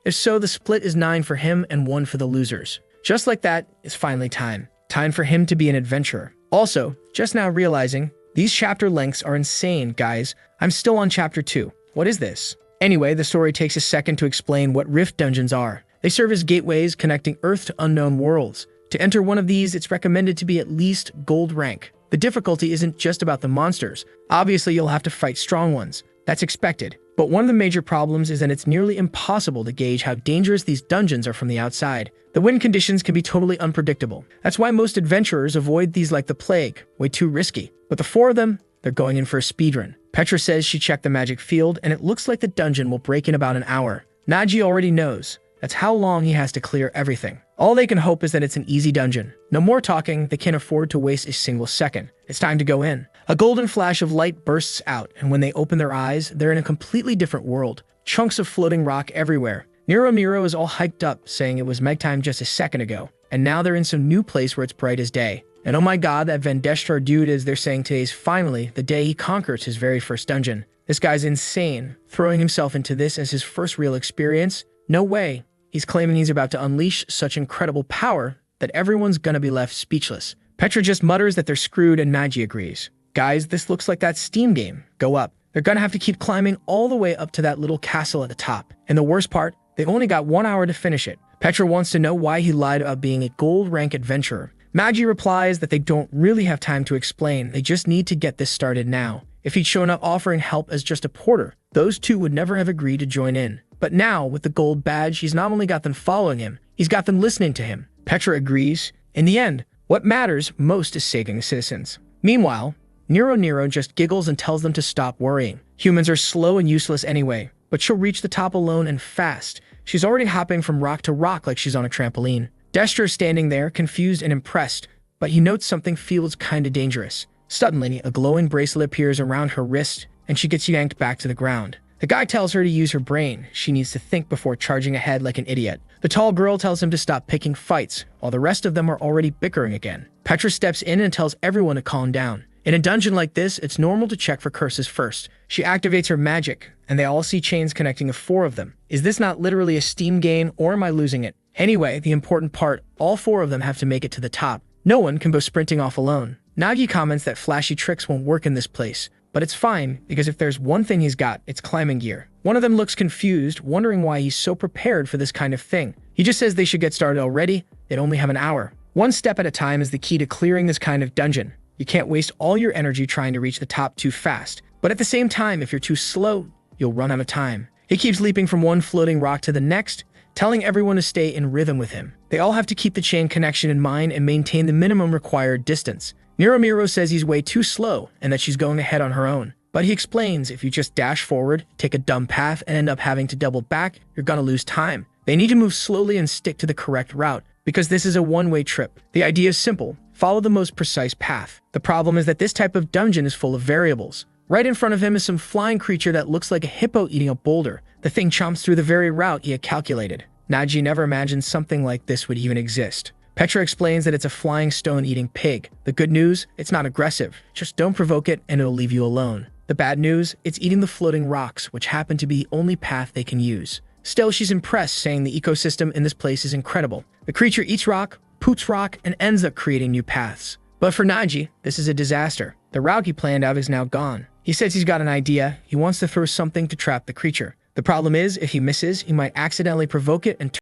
If so, the split is 9 for him and 1 for the losers. Just like that, it's finally time. Time for him to be an adventurer. Also, just now realizing, these chapter lengths are insane, guys. I'm still on chapter 2. What is this? Anyway, the story takes a second to explain what Rift Dungeons are. They serve as gateways connecting Earth to unknown worlds. To enter one of these, it's recommended to be at least gold rank. The difficulty isn't just about the monsters. Obviously, you'll have to fight strong ones. That's expected. But one of the major problems is that it's nearly impossible to gauge how dangerous these dungeons are from the outside. The wind conditions can be totally unpredictable. That's why most adventurers avoid these like the plague, way too risky. But the 4 of them, they're going in for a speedrun. Petra says she checked the magic field, and it looks like the dungeon will break in about an hour. Naji already knows. That's how long he has to clear everything. All they can hope is that it's an easy dungeon. No more talking, they can't afford to waste a single second. It's time to go in. A golden flash of light bursts out, and when they open their eyes, they're in a completely different world. Chunks of floating rock everywhere. Nero is all hyped up, saying it was Megtime just a second ago, and now they're in some new place where it's bright as day. And oh my god, that Vendestar dude is they're saying today's finally the day he conquers his very first dungeon. This guy's insane, throwing himself into this as his first real experience. No way. He's claiming he's about to unleash such incredible power that everyone's gonna be left speechless. Petra just mutters that they're screwed and Naji agrees. Guys, this looks like that Steam game. Go up. They're gonna have to keep climbing all the way up to that little castle at the top. And the worst part, they only got 1 hour to finish it. Petra wants to know why he lied about being a gold rank adventurer. Naji replies that they don't really have time to explain, they just need to get this started now. If he'd shown up offering help as just a porter, those two would never have agreed to join in. But now, with the gold badge, he's not only got them following him, he's got them listening to him. Petra agrees. In the end, what matters most is saving the citizens. Meanwhile, Nero just giggles and tells them to stop worrying. Humans are slow and useless anyway, but she'll reach the top alone and fast. She's already hopping from rock to rock like she's on a trampoline. Destra is standing there, confused and impressed, but he notes something feels kinda dangerous. Suddenly, a glowing bracelet appears around her wrist, and she gets yanked back to the ground. The guy tells her to use her brain. She needs to think before charging ahead like an idiot. The tall girl tells him to stop picking fights, while the rest of them are already bickering again. Petra steps in and tells everyone to calm down. In a dungeon like this, it's normal to check for curses first. She activates her magic, and they all see chains connecting the 4 of them. Is this not literally a Steam gain, or am I losing it? Anyway, the important part, all 4 of them have to make it to the top. No one can go sprinting off alone. Nagi comments that flashy tricks won't work in this place. But it's fine, because if there's one thing he's got, it's climbing gear. One of them looks confused, wondering why he's so prepared for this kind of thing. He just says they should get started already, they'd only have an hour. One step at a time is the key to clearing this kind of dungeon. You can't waste all your energy trying to reach the top too fast. But at the same time, if you're too slow, you'll run out of time. He keeps leaping from one floating rock to the next, telling everyone to stay in rhythm with him. They all have to keep the chain connection in mind and maintain the minimum required distance. Nero says he's way too slow and that she's going ahead on her own. But he explains if you just dash forward, take a dumb path, and end up having to double back, you're gonna lose time. They need to move slowly and stick to the correct route, because this is a one-way trip. The idea is simple. Follow the most precise path. The problem is that this type of dungeon is full of variables. Right in front of him is some flying creature that looks like a hippo eating a boulder. The thing chomps through the very route he had calculated. Naji never imagined something like this would even exist. Petra explains that it's a flying stone-eating pig. The good news, it's not aggressive. Just don't provoke it and it'll leave you alone. The bad news, it's eating the floating rocks, which happen to be the only path they can use. Still, she's impressed, saying the ecosystem in this place is incredible. The creature eats rock, poops rock, and ends up creating new paths. But for Naji, this is a disaster. The route he planned out is now gone. He says he's got an idea. He wants to throw something to trap the creature. The problem is, if he misses, he might accidentally provoke it and